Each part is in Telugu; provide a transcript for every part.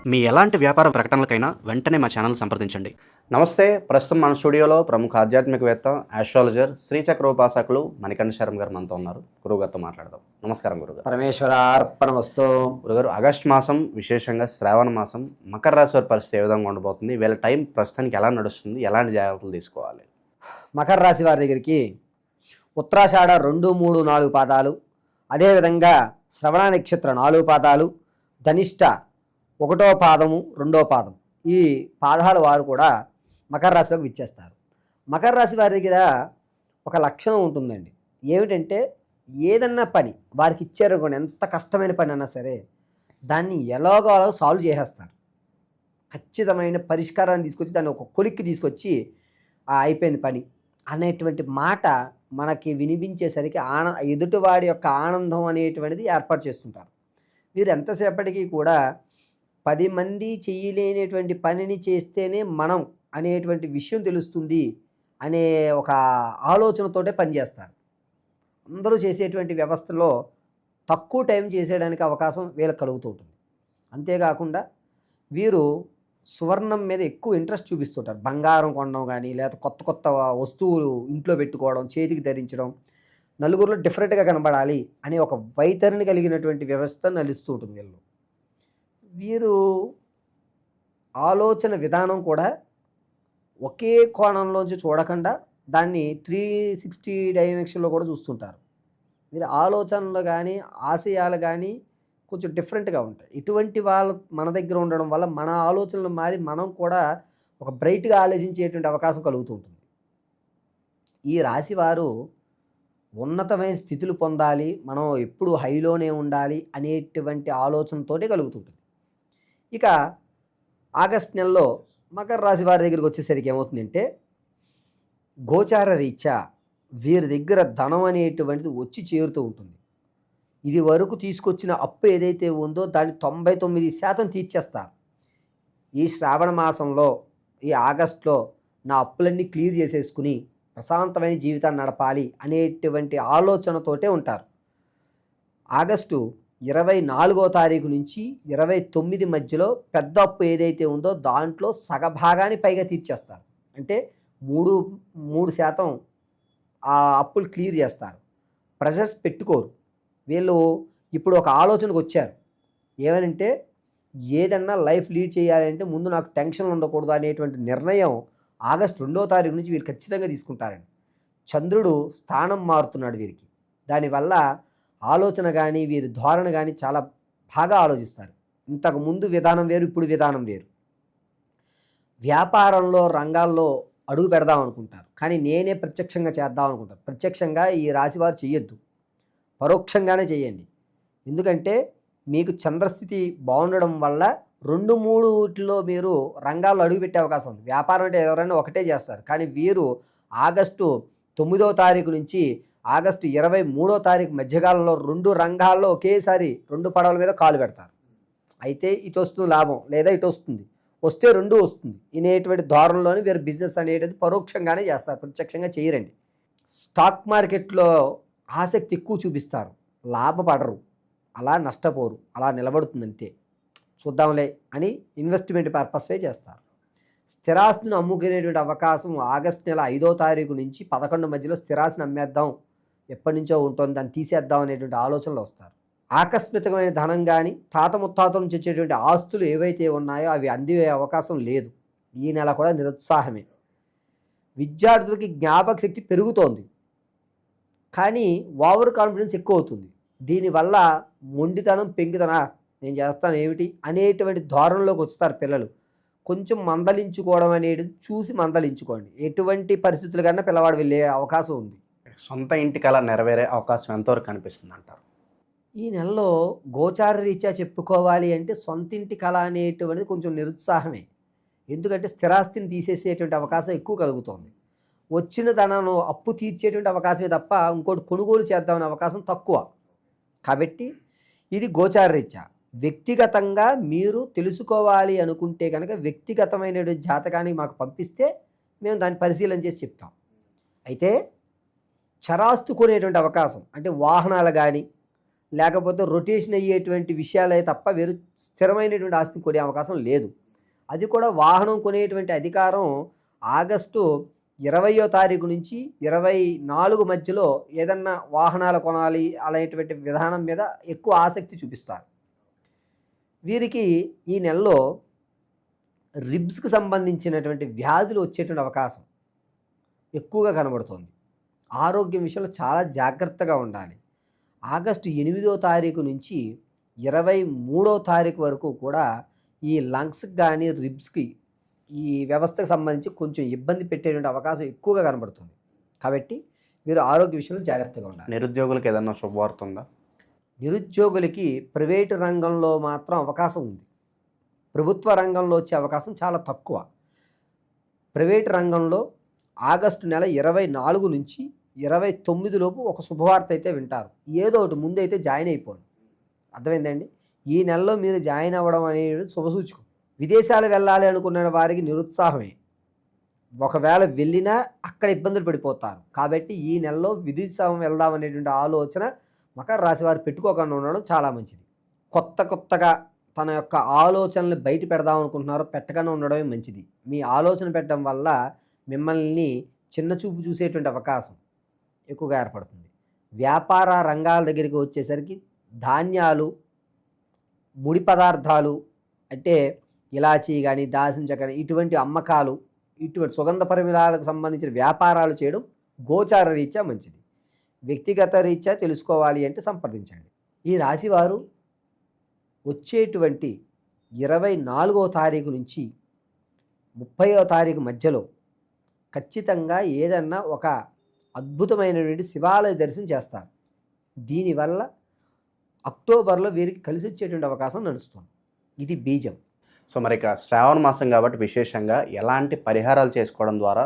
మీ ఎలాంటి వ్యాపార ప్రకటనలకైనా వెంటనే మా ఛానల్ సంప్రదించండి. నమస్తే. ప్రస్తుతం మన స్టూడియోలో ప్రముఖ ఆధ్యాత్మికవేత్త, ఆస్ట్రాలజర్, శ్రీచక్ర ఉపాసకులు మణికంఠ శర్మ గారు మనతో ఉన్నారు. గురుగారితో మాట్లాడదాం. నమస్కారం గురుగారు. పరమేశ్వరార్పణమస్తు. గురుగారు, ఆగస్టు మాసం, విశేషంగా శ్రావణ మాసం, మకర రాశి వారి పరిస్థితి ఏ విధంగా ఉండబోతుంది? వీళ్ళ టైం ప్రస్తుతానికి ఎలా నడుస్తుంది? ఎలాంటి జాగ్రత్తలు తీసుకోవాలి? మకర రాశి వారి దగ్గరికి ఉత్తరాషాఢ 2, 3, 4 పాదాలు, అదేవిధంగా శ్రవణ నక్షత్ర 4 పాదాలు, ధనిష్ట 1వ పాదము 2వ పాదం, ఈ పాదాల వారు కూడా మకర రాశిలోకి విచ్చేస్తారు. మకర రాశి వారి దగ్గర ఒక లక్షణం ఉంటుందండి. ఏమిటంటే ఏదన్నా పని వారికి ఇచ్చారనుకోండి, ఎంత కష్టమైన పని అన్నా సరే దాన్ని ఎలాగో సాల్వ్ చేసేస్తారు. ఖచ్చితమైన పరిష్కారాన్ని తీసుకొచ్చి దాన్ని ఒక కొలిక్కి తీసుకొచ్చి అయిపోయింది పని అనేటువంటి మాట మనకి వినిపించేసరికి ఎదుటివాడి యొక్క ఆనందం అనేటువంటిది ఏర్పాటు చేస్తుంటారు. వీరు ఎంతసేపటికి కూడా 10 మంది చేయలేనటువంటి పనిని చేస్తేనే మనం అనేటువంటి విషయం తెలుస్తుంది అనే ఒక ఆలోచనతోటే పనిచేస్తారు. అందరూ చేసేటువంటి వ్యవస్థలో తక్కువ టైం చేసేయడానికి అవకాశం వీళ్ళకి కలుగుతూ ఉంటుంది. అంతేకాకుండా వీరు సువర్ణం మీద ఎక్కువ ఇంట్రెస్ట్ చూపిస్తుంటారు. బంగారం కొనడం కానీ, లేదా కొత్త కొత్త వస్తువులు ఇంట్లో పెట్టుకోవడం, చేతికి ధరించడం, నలుగురిలో డిఫరెంట్గా కనబడాలి అనే ఒక వైతరిని కలిగినటువంటి వ్యవస్థ నలుస్తూ ఉంటుంది వీళ్ళు. వీరు ఆలోచన విధానం కూడా ఒకే కోణంలోంచి చూడకుండా దాన్ని 360 డైమెన్షన్లో కూడా చూస్తుంటారు. వీరి ఆలోచనలు కానీ, ఆశయాలు కానీ కొంచెం డిఫరెంట్గా ఉంటాయి. ఇటువంటి వాళ్ళు మన దగ్గర ఉండడం వల్ల మన ఆలోచనలు మారి మనం కూడా ఒక బ్రైట్గా ఆలోచించేటువంటి అవకాశం కలుగుతూ ఉంటుంది. ఈ రాశి వారు ఉన్నతమైన స్థితులు పొందాలి, మనం ఎప్పుడు హైలోనే ఉండాలి అనేటువంటి ఆలోచనతోటే కలుగుతుంటుంది. ఇక ఆగస్ట్ నెలలో మకర రాశి వారి దగ్గరికి వచ్చేసరికి ఏమవుతుందంటే, గోచార రీత్యా వీరి దగ్గర ధనం అనేటువంటిది వచ్చి చేరుతూ ఉంటుంది. ఇది వరకు తీసుకొచ్చిన అప్పు ఏదైతే ఉందో దాన్ని 99% తీర్చేస్తారు. ఈ శ్రావణ మాసంలో, ఈ ఆగస్టులో నా అప్పులన్నీ క్లియర్ చేసేసుకుని ప్రశాంతమైన జీవితాన్ని నడపాలి అనేటువంటి ఆలోచనతోటే ఉంటారు. ఆగస్టు 24వ తారీఖు నుంచి 29 మధ్యలో పెద్ద అప్పు ఏదైతే ఉందో దాంట్లో సగభాగాన్ని పైగా తీర్చేస్తారు. అంటే 3% ఆ అప్పులు క్లియర్ చేస్తారు. ప్రెషర్స్ పెట్టుకోరు. వీళ్ళు ఇప్పుడు ఒక ఆలోచనకు వచ్చారు. ఏమనంటే, ఏదన్నా లైఫ్ లీడ్ చేయాలంటే ముందు నాకు టెన్షన్లు ఉండకూడదు అనేటువంటి నిర్ణయం ఆగస్టు 2వ తారీఖు నుంచి వీరు ఖచ్చితంగా తీసుకుంటారండి. చంద్రుడు స్థానం మారుతున్నాడు వీరికి. దానివల్ల ఆలోచన కానీ, వీరి ధోరణ కానీ చాలా బాగా ఆలోచిస్తారు. ఇంతకు ముందు విధానం వేరు, ఇప్పుడు విధానం వేరు. వ్యాపారంలో రంగాల్లో అడుగు పెడదాం అనుకుంటారు, కానీ నేనే ప్రత్యక్షంగా చేద్దాం అనుకుంటారు. ప్రత్యక్షంగా ఈ రాశివారు చెయ్యొద్దు, పరోక్షంగానే చేయండి. ఎందుకంటే మీకు చంద్రస్థితి బాగుండడం వల్ల 2-3 మీరు రంగాల్లో అడుగుపెట్టే అవకాశం ఉంది. వ్యాపారం అంటే ఎవరైనా ఒకటే చేస్తారు, కానీ వీరు ఆగస్టు 9వ తారీఖు నుంచి ఆగస్టు 23వ తారీఖు మధ్యకాలంలో 2 రంగాల్లో ఒకేసారి 2 పడవల మీద కాలు పెడతారు. అయితే ఇటు వస్తుంది లాభం, లేదా ఇటు వస్తుంది, వస్తే 2 వస్తుంది అనేటువంటి ధోరణిలోని వీరు బిజినెస్ అనేది పరోక్షంగానే చేస్తారు, ప్రత్యక్షంగా చేయరండి. స్టాక్ మార్కెట్లో ఆసక్తి ఎక్కువ చూపిస్తారు, లాభపడరు, అలా నష్టపోరు, అలా నిలబడుతుందంతే, చూద్దాంలే అని ఇన్వెస్ట్మెంట్ పర్పస్వే చేస్తారు. స్థిరాస్తిని అమ్ముకునేటువంటి అవకాశం ఆగస్టు నెల 5వ తారీఖు నుంచి 11 మధ్యలో స్థిరాస్తిని అమ్మేద్దాం, ఎప్పటి నుంచో ఉంటుంది దాన్ని తీసేద్దాం అనేటువంటి ఆలోచనలు వస్తారు. ఆకస్మికమైన ధనం కానీ, తాత ముత్తాతల నుంచి వచ్చేటువంటి ఆస్తులు ఏవైతే ఉన్నాయో అవి అందే అవకాశం లేదు. ఈ నెల కూడా నిరుత్సాహమే. విద్యార్థులకి జ్ఞాపక శక్తి పెరుగుతోంది, కానీ ఓవర్ కాన్ఫిడెన్స్ ఎక్కువ అవుతుంది. దీనివల్ల మొండితనం, పెంకితన, నేను చేస్తాను ఏమిటి అనేటువంటి ధోరణిలోకి వస్తారు పిల్లలు. కొంచెం మందలించుకోవడం అనేది చూసి మందలించుకోండి. ఎటువంటి పరిస్థితులు కన్నా పిల్లవాడు వెళ్ళే అవకాశం ఉంది. సొంత ఇంటి కళ నెరవేరే అవకాశం ఎంతవరకు కనిపిస్తుంది అంటారు? ఈ నెలలో గోచార రీత్యా చెప్పుకోవాలి అంటే సొంతింటి కళ అనేటువంటిది కొంచెం నిరుత్సాహమే. ఎందుకంటే స్థిరాస్తిని తీసేసేటువంటి అవకాశం ఎక్కువ కలుగుతోంది. వచ్చిన ధనాన్ని అప్పు తీర్చేటువంటి అవకాశమే తప్ప ఇంకోటి కొనుగోలు చేద్దామనే అవకాశం తక్కువ. కాబట్టి ఇది గోచార రీత్యా. వ్యక్తిగతంగా మీరు తెలుసుకోవాలి అనుకుంటే కనుక వ్యక్తిగతమైన జాతకాన్ని మాకు పంపిస్తే మేము దాన్ని పరిశీలన చేసి చెప్తాం. అయితే చరాస్తు కొనేటువంటి అవకాశం, అంటే వాహనాలు కానీ, లేకపోతే రొటేషన్ అయ్యేటువంటి విషయాలే తప్ప వేరు స్థిరమైనటువంటి ఆస్తి కొనే అవకాశం లేదు. అది కూడా వాహనం కొనేటువంటి అధికారం ఆగస్టు 20వ తారీఖు నుంచి 24 మధ్యలో ఏదన్నా వాహనాలు కొనాలి అనేటువంటి విధానం మీద ఎక్కువ ఆసక్తి చూపిస్తారు. వీరికి ఈ నెలలో రిబ్స్కి సంబంధించినటువంటి వ్యాధులు వచ్చేటువంటి అవకాశం ఎక్కువగా కనబడుతోంది. ఆరోగ్యం విషయంలో చాలా జాగ్రత్తగా ఉండాలి. ఆగస్టు 8వ తారీఖు నుంచి 23వ తారీఖు వరకు కూడా ఈ లంగ్స్కి కానీ రిబ్స్కి ఈ వ్యవస్థకు సంబంధించి కొంచెం ఇబ్బంది పెట్టేటువంటి అవకాశం ఎక్కువగా కనబడుతుంది. కాబట్టి మీరు ఆరోగ్య విషయంలో జాగ్రత్తగా ఉండాలి. నిరుద్యోగులకు ఏదన్నా శుభవార్త ఉందా? నిరుద్యోగులకి ప్రైవేటు రంగంలో మాత్రం అవకాశం ఉంది. ప్రభుత్వ రంగంలో వచ్చే అవకాశం చాలా తక్కువ. ప్రైవేటు రంగంలో ఆగస్టు నెల 24 నుంచి 29 లోపు ఒక శుభవార్త అయితే వింటారు. ఏదో ఒకటి ముందైతే జాయిన్ అయిపోండి. అర్థమైందండి? ఈ నెలలో మీరు జాయిన్ అవ్వడం అనేది శుభసూచకం. విదేశాలు వెళ్ళాలి అనుకున్న వారికి నిరుత్సాహమే. ఒకవేళ వెళ్ళినా అక్కడ ఇబ్బందులు పడిపోతారు. కాబట్టి ఈ నెలలో విదేశం వెళ్దాం అనేటువంటి ఆలోచన మకర రాశి వారు పెట్టుకోకుండా ఉండడం చాలా మంచిది. కొత్తగా తన యొక్క ఆలోచనలు బయట పెడదాం అనుకుంటున్నారో పెట్టకుండా ఉండడమే మంచిది. మీ ఆలోచన పెట్టడం వల్ల మిమ్మల్ని చిన్న చూపు చూసేటువంటి అవకాశం ఎక్కువగా ఏర్పడుతుంది. వ్యాపార రంగాల దగ్గరికి వచ్చేసరికి ధాన్యాలు, ముడి పదార్థాలు అంటే ఇలాచీ కానీ దాల్చిన చెక్క కానీ ఇటువంటి అమ్మకాలు, ఇటువంటి సుగంధ పరిమళాలకు సంబంధించిన వ్యాపారాలు చేయడం గోచార రీత్యా మంచిది. వ్యక్తిగత రీత్యా తెలుసుకోవాలి అంటే సంప్రదించండి. ఈ రాశివారు వచ్చేటువంటి 24వ తారీఖు నుంచి 30వ తారీఖు మధ్యలో ఖచ్చితంగా ఏదన్నా ఒక అద్భుతమైనటువంటి శివాలయ దర్శనం చేస్తారు. దీనివల్ల అక్టోబర్లో వీరికి కలిసి వచ్చేటువంటి అవకాశం నడుస్తుంది. ఇది బీజం. సో మరి ఇక శ్రావణ మాసం కాబట్టి విశేషంగా ఎలాంటి పరిహారాలు చేసుకోవడం ద్వారా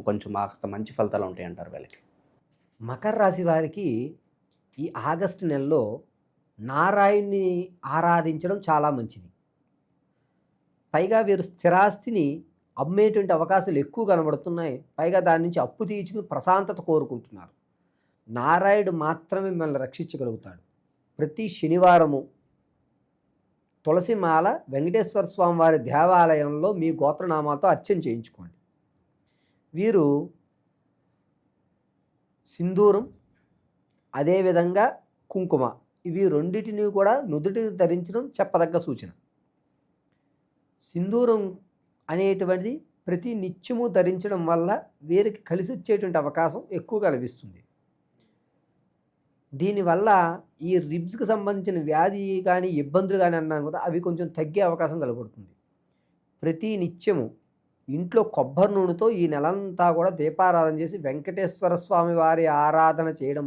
కొంచెం కాస్త మంచి ఫలితాలు ఉంటాయి అంటారు వీళ్ళకి? మకర రాశి వారికి ఈ ఆగస్టు నెలలో నారాయణ్ణి ఆరాధించడం చాలా మంచిది. పైగా వీరు స్థిరాస్తిని అమ్మేటువంటి అవకాశాలు ఎక్కువ కనబడుతున్నాయి. పైగా దాని నుంచి అప్పు తీర్చుకుని ప్రశాంతత కోరుకుంటున్నారు. నారాయణుడు మాత్రమే మిమ్మల్ని రక్షించగలుగుతాడు. ప్రతి శనివారము తులసిమాల వెంకటేశ్వర స్వామి వారి దేవాలయంలో మీ గోత్రనామాలతో అర్చన చేయించుకోండి. వీరు సింధూరం అదేవిధంగా కుంకుమ ఇవి రెండింటిని కూడా నుదుటిని ధరించడం చెప్పదగ్గ సూచన. సింధూరం అనేటువంటిది ప్రతి నిత్యము ధరించడం వల్ల వీరికి కలిసి వచ్చేటువంటి అవకాశం ఎక్కువగా లభిస్తుంది. దీనివల్ల ఈ రిబ్స్కి సంబంధించిన వ్యాధి కానీ ఇబ్బందులు కానీ అన్నాను కదా, అవి కొంచెం తగ్గే అవకాశం కనబడుతుంది. ప్రతి నిత్యము ఇంట్లో కొబ్బరి నూనెతో ఈ నెలంతా కూడా దీపారాధన చేసి వెంకటేశ్వర స్వామి వారి ఆరాధన చేయడం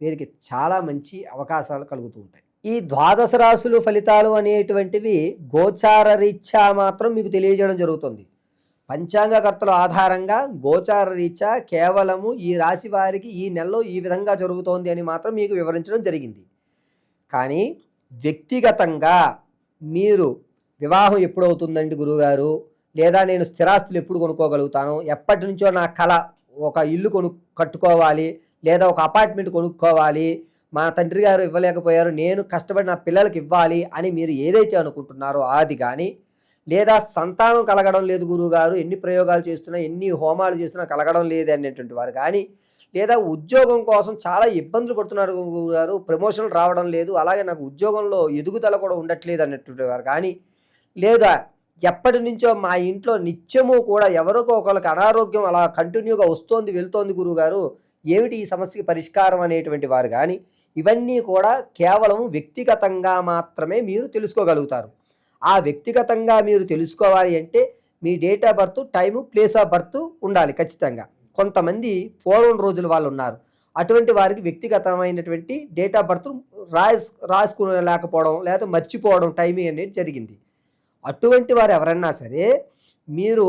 వీరికి చాలా మంచి అవకాశాలు కలుగుతూ ఉంటాయి. ఈ ద్వాదశ రాశులు ఫలితాలు అనేటువంటివి గోచార రీత్యా మాత్రం మీకు తెలియజేయడం జరుగుతుంది. పంచాంగకర్తల ఆధారంగా గోచార రీత్యా కేవలము ఈ రాశి వారికి ఈ నెలలో ఈ విధంగా జరుగుతోంది అని మాత్రం మీకు వివరించడం జరిగింది. కానీ వ్యక్తిగతంగా మీరు వివాహం ఎప్పుడవుతుందండి గురువుగారు, లేదా నేను స్థిరాస్తులు ఎప్పుడు కొనుక్కోగలుగుతాను, ఎప్పటి నుంచో నా కళ ఒక ఇల్లు కట్టుకోవాలి, లేదా ఒక అపార్ట్మెంట్ కొనుక్కోవాలి, మా తండ్రి గారు ఇవ్వలేకపోయారు, నేను కష్టపడి నా పిల్లలకి ఇవ్వాలి అని మీరు ఏదైతే అనుకుంటున్నారో అది కానీ, లేదా సంతానం కలగడం లేదు గురువుగారు, ఎన్ని ప్రయోగాలు చేస్తున్నా ఎన్ని హోమాలు చేస్తున్నా కలగడం లేదు అనేటువంటి వారు కానీ, లేదా ఉద్యోగం కోసం చాలా ఇబ్బందులు పడుతున్నారు గురువుగారు, ప్రమోషన్లు రావడం లేదు, అలాగే నాకు ఉద్యోగంలో ఎదుగుదల కూడా ఉండట్లేదు అనేటువంటి వారు కానీ, లేదా ఎప్పటి నుంచో మా ఇంట్లో నిత్యము కూడా ఎవరికో ఒకరికి అనారోగ్యం అలా కంటిన్యూగా వస్తోంది వెళ్తోంది గురువుగారు, ఏమిటి ఈ సమస్యకి పరిష్కారం అనేటువంటి వారు కానీ, ఇవన్నీ కూడా కేవలం వ్యక్తిగతంగా మాత్రమే మీరు తెలుసుకోగలుగుతారు. ఆ వ్యక్తిగతంగా మీరు తెలుసుకోవాలి అంటే మీ date of birth, time, place of birth ఉండాలి ఖచ్చితంగా. కొంతమంది పూర్వం రోజుల వాళ్ళు ఉన్నారు, అటువంటి వారికి వ్యక్తిగతమైనటువంటి డేట్ ఆఫ్ బర్త్ రాసుకునేలేకపోవడం లేదా మర్చిపోవడం టైమింగ్ అనేది జరిగింది. అటువంటి వారు ఎవరన్నా సరే మీరు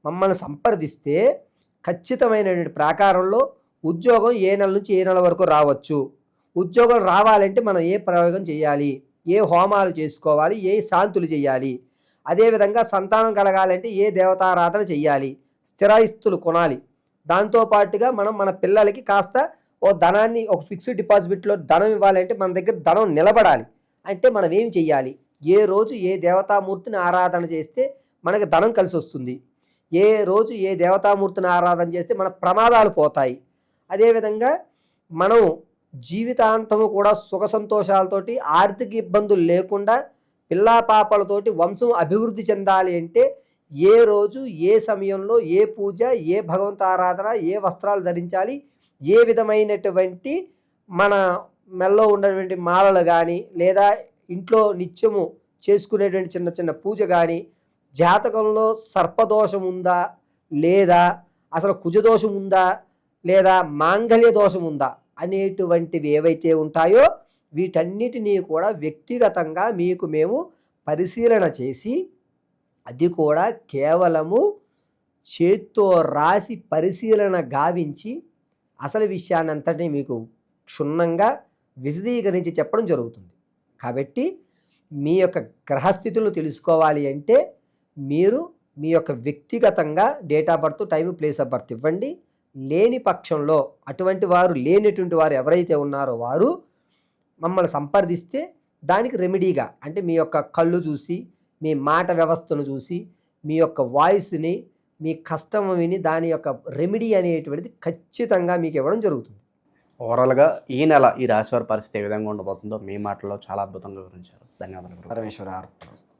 మమ్మల్ని సంప్రదిస్తే ఖచ్చితమైనటువంటి ప్రాకారంలో ఉద్యోగం ఏ నెల నుంచి ఏ నెల వరకు రావచ్చు, ఉద్యోగం రావాలంటే మనం ఏ ప్రయోగం చేయాలి, ఏ హోమాలు చేసుకోవాలి, ఏ శాంతులు చేయాలి, అదేవిధంగా సంతానం కలగాలంటే ఏ దేవతారాధన చేయాలి, స్థిరాస్తులు కొనాలి, దాంతోపాటుగా మనం మన పిల్లలకి కాస్త ఓ ధనాన్ని ఒక ఫిక్స్డ్ డిపాజిట్లో ధనం ఇవ్వాలంటే మన దగ్గర ధనం నిలబడాలి అంటే మనం ఏం చెయ్యాలి, ఏ రోజు ఏ దేవతామూర్తిని ఆరాధన చేస్తే మనకి ధనం కలిసి వస్తుంది, ఏ రోజు ఏ దేవతామూర్తిని ఆరాధన చేస్తే మన ప్రమాదాలు పోతాయి, అదేవిధంగా మనం జీవితాంతము కూడా సుఖ సంతోషాలతోటి ఆర్థిక ఇబ్బందులు లేకుండా పిల్లా పాపలతోటి వంశం అభివృద్ధి చెందాలి అంటే ఏ రోజు ఏ సమయంలో ఏ పూజ, ఏ భగవంత ఆరాధన, ఏ వస్త్రాలు ధరించాలి, ఏ విధమైనటువంటి మన మెల్లో ఉన్నటువంటి మాలలు కానీ లేదా ఇంట్లో నిత్యము చేసుకునేటువంటి చిన్న చిన్న పూజ కానీ, జాతకంలో సర్పదోషం ఉందా లేదా అసలు కుజదోషం ఉందా లేదా మాంగళ్య దోషం ఉందా అనేటువంటివి ఏవైతే ఉంటాయో వీటన్నిటినీ కూడా వ్యక్తిగతంగా మీకు మేము పరిశీలన చేసి, అది కూడా కేవలము చేత్తో రాసి పరిశీలన గావించి అసలు విషయాన్ని అంతటినీ మీకు క్షుణ్ణంగా విశదీకరించి చెప్పడం జరుగుతుంది. కాబట్టి మీ యొక్క గ్రహస్థితులను తెలుసుకోవాలి అంటే మీరు మీ యొక్క వ్యక్తిగతంగా date of birth, time, place of birth ఇవ్వండి. లేని పక్షంలో అటువంటి వారు లేనటువంటి వారు ఎవరైతే ఉన్నారో వారు మమ్మల్ని సంప్రదిస్తే దానికి రెమెడీగా అంటే మీ యొక్క కళ్ళు చూసి, మీ మాట వ్యవస్థను చూసి, మీ యొక్క వాయిస్ని, మీ కష్టం విని దాని యొక్క రెమెడీ అనేటువంటిది ఖచ్చితంగా మీకు ఇవ్వడం జరుగుతుంది. ఓవరాల్గా ఈ నెల ఈ రాశివారి పరిస్థితి ఏ విధంగా ఉండబోతుందో మీ మాటల్లో చాలా అద్భుతంగా వివరించారు. ధన్యవాదాలు. పరమేశ్వర అర్పణమస్తు.